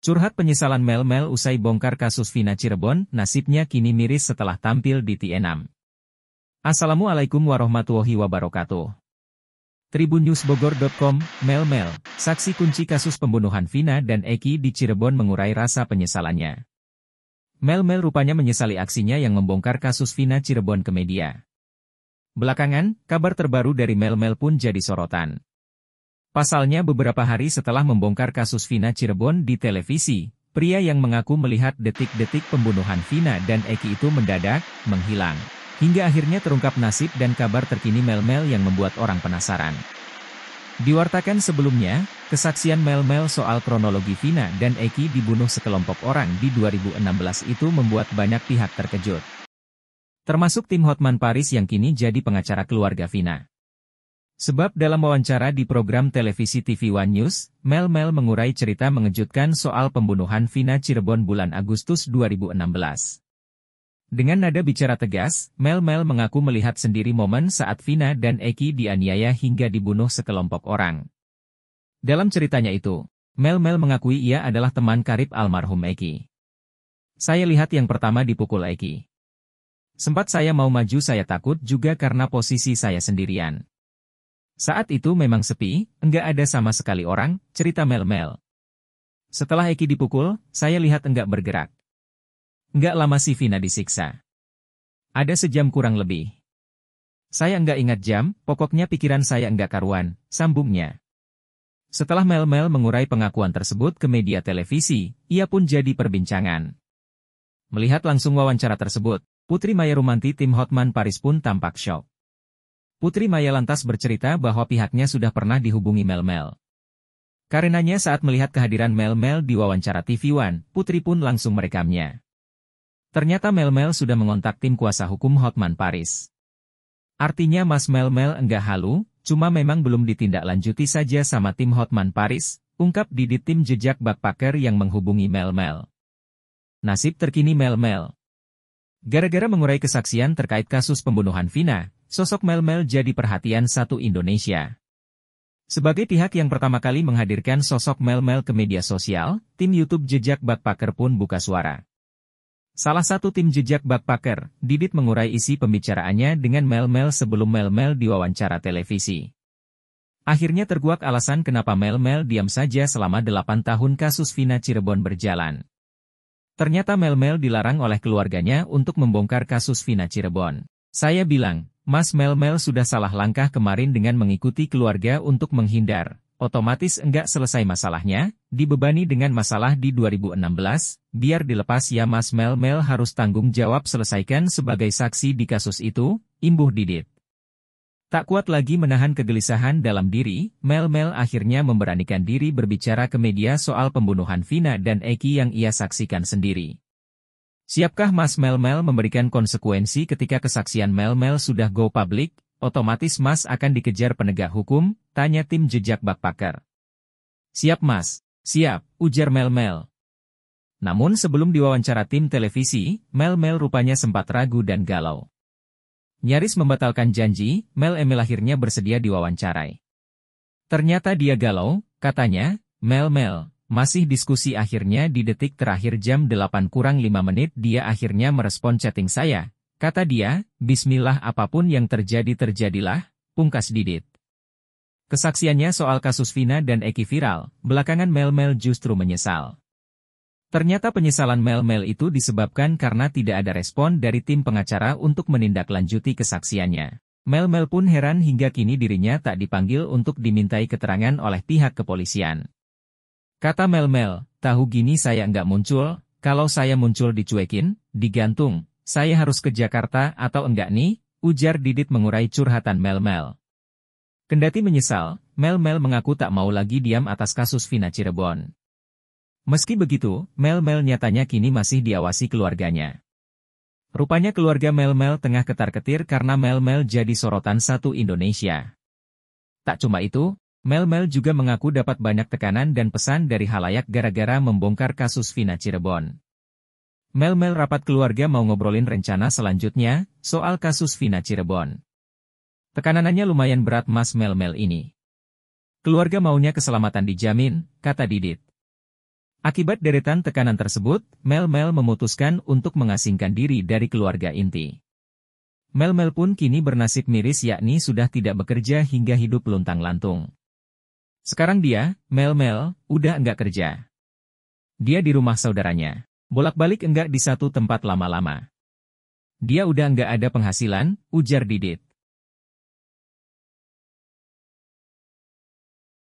Curhat penyesalan Mel-Mel usai bongkar kasus Vina Cirebon, nasibnya kini miris setelah tampil di T6. Assalamualaikum warahmatullahi wabarakatuh. Tribunnews.bogor.com, Mel-Mel, saksi kunci kasus pembunuhan Vina dan Eki di Cirebon mengurai rasa penyesalannya. Mel-Mel rupanya menyesali aksinya yang membongkar kasus Vina Cirebon ke media. Belakangan, kabar terbaru dari Mel-Mel pun jadi sorotan. Pasalnya beberapa hari setelah membongkar kasus Vina Cirebon di televisi, pria yang mengaku melihat detik-detik pembunuhan Vina dan Eki itu mendadak menghilang. Hingga akhirnya terungkap nasib dan kabar terkini Mel-Mel yang membuat orang penasaran. Diwartakan sebelumnya, kesaksian Mel-Mel soal kronologi Vina dan Eki dibunuh sekelompok orang di 2016 itu membuat banyak pihak terkejut. Termasuk tim Hotman Paris yang kini jadi pengacara keluarga Vina. Sebab dalam wawancara di program televisi TV One News, Mel-Mel mengurai cerita mengejutkan soal pembunuhan Vina Cirebon bulan Agustus 2016. Dengan nada bicara tegas, Mel-Mel mengaku melihat sendiri momen saat Vina dan Eki dianiaya hingga dibunuh sekelompok orang. Dalam ceritanya itu, Mel-Mel mengakui ia adalah teman karib almarhum Eki. Saya lihat yang pertama dipukul Eki. Sempat saya mau maju, saya takut juga karena posisi saya sendirian. Saat itu memang sepi, enggak ada sama sekali orang, cerita Mel-Mel. Setelah Eki dipukul, saya lihat enggak bergerak. Enggak lama si Vina disiksa. Ada sejam kurang lebih. Saya enggak ingat jam, pokoknya pikiran saya enggak karuan, sambungnya. Setelah Mel-Mel mengurai pengakuan tersebut ke media televisi, ia pun jadi perbincangan. Melihat langsung wawancara tersebut, Putri Maya Rumanti tim Hotman Paris pun tampak syok. Putri Maya lantas bercerita bahwa pihaknya sudah pernah dihubungi Mel-Mel. Karenanya saat melihat kehadiran Mel-Mel di wawancara TV One, Putri pun langsung merekamnya. Ternyata Mel-Mel sudah mengontak tim kuasa hukum Hotman Paris. Artinya Mas Mel-Mel enggak halu, cuma memang belum ditindaklanjuti saja sama tim Hotman Paris, ungkap Didit tim Jejak Backpacker yang menghubungi Mel-Mel. Nasib terkini Mel-Mel. Gara-gara mengurai kesaksian terkait kasus pembunuhan Vina, sosok Mel-Mel jadi perhatian satu Indonesia. Sebagai pihak yang pertama kali menghadirkan sosok Mel-Mel ke media sosial, tim YouTube Jejak Backpacker pun buka suara. Salah satu tim Jejak Backpacker, Didit mengurai isi pembicaraannya dengan Mel-Mel sebelum Mel-Mel diwawancara televisi. Akhirnya terkuak alasan kenapa Mel-Mel diam saja selama 8 tahun kasus Vina Cirebon berjalan. Ternyata Mel-Mel dilarang oleh keluarganya untuk membongkar kasus Vina Cirebon. Saya bilang, Mas Mel-Mel sudah salah langkah kemarin dengan mengikuti keluarga untuk menghindar. Otomatis enggak selesai masalahnya, dibebani dengan masalah di 2016, biar dilepas ya Mas Mel-Mel harus tanggung jawab selesaikan sebagai saksi di kasus itu, imbuh Didit. Tak kuat lagi menahan kegelisahan dalam diri, Mel-Mel akhirnya memberanikan diri berbicara ke media soal pembunuhan Vina dan Eki yang ia saksikan sendiri. Siapkah Mas Mel-Mel memberikan konsekuensi ketika kesaksian Mel-Mel sudah go public? Otomatis Mas akan dikejar penegak hukum, tanya tim Jejak Backpacker. Siap Mas, siap, ujar Mel-Mel. Namun sebelum diwawancara tim televisi, Mel-Mel rupanya sempat ragu dan galau. Nyaris membatalkan janji, Mel-Mel akhirnya bersedia diwawancarai. Ternyata dia galau, katanya, Mel-Mel, masih diskusi akhirnya di detik terakhir jam 8 kurang 5 menit dia akhirnya merespon chatting saya. Kata dia, bismillah apapun yang terjadi terjadilah, pungkas Didit. Kesaksiannya soal kasus Vina dan Eki viral, belakangan Mel-Mel justru menyesal. Ternyata penyesalan Mel-Mel itu disebabkan karena tidak ada respon dari tim pengacara untuk menindaklanjuti kesaksiannya. Mel-Mel pun heran hingga kini dirinya tak dipanggil untuk dimintai keterangan oleh pihak kepolisian. Kata Mel-Mel, tahu gini saya nggak muncul, kalau saya muncul dicuekin, digantung, saya harus ke Jakarta atau enggak nih, ujar Didit mengurai curhatan Mel-Mel. Kendati menyesal, Mel-Mel mengaku tak mau lagi diam atas kasus Vina Cirebon. Meski begitu, Mel-Mel nyatanya kini masih diawasi keluarganya. Rupanya keluarga Mel-Mel tengah ketar-ketir karena Mel-Mel jadi sorotan satu Indonesia. Tak cuma itu, Mel-Mel juga mengaku dapat banyak tekanan dan pesan dari halayak gara-gara membongkar kasus Vina Cirebon. Mel-Mel rapat keluarga mau ngobrolin rencana selanjutnya, soal kasus Vina Cirebon. Tekanannya lumayan berat Mas Mel-Mel ini. Keluarga maunya keselamatan dijamin, kata Didit. Akibat deretan tekanan tersebut, Mel-Mel memutuskan untuk mengasingkan diri dari keluarga inti. Mel-Mel pun kini bernasib miris yakni sudah tidak bekerja hingga hidup luntang-lantung. Sekarang dia, Mel-Mel, udah enggak kerja. Dia di rumah saudaranya. Bolak-balik enggak di satu tempat lama-lama. Dia udah enggak ada penghasilan, ujar Didit.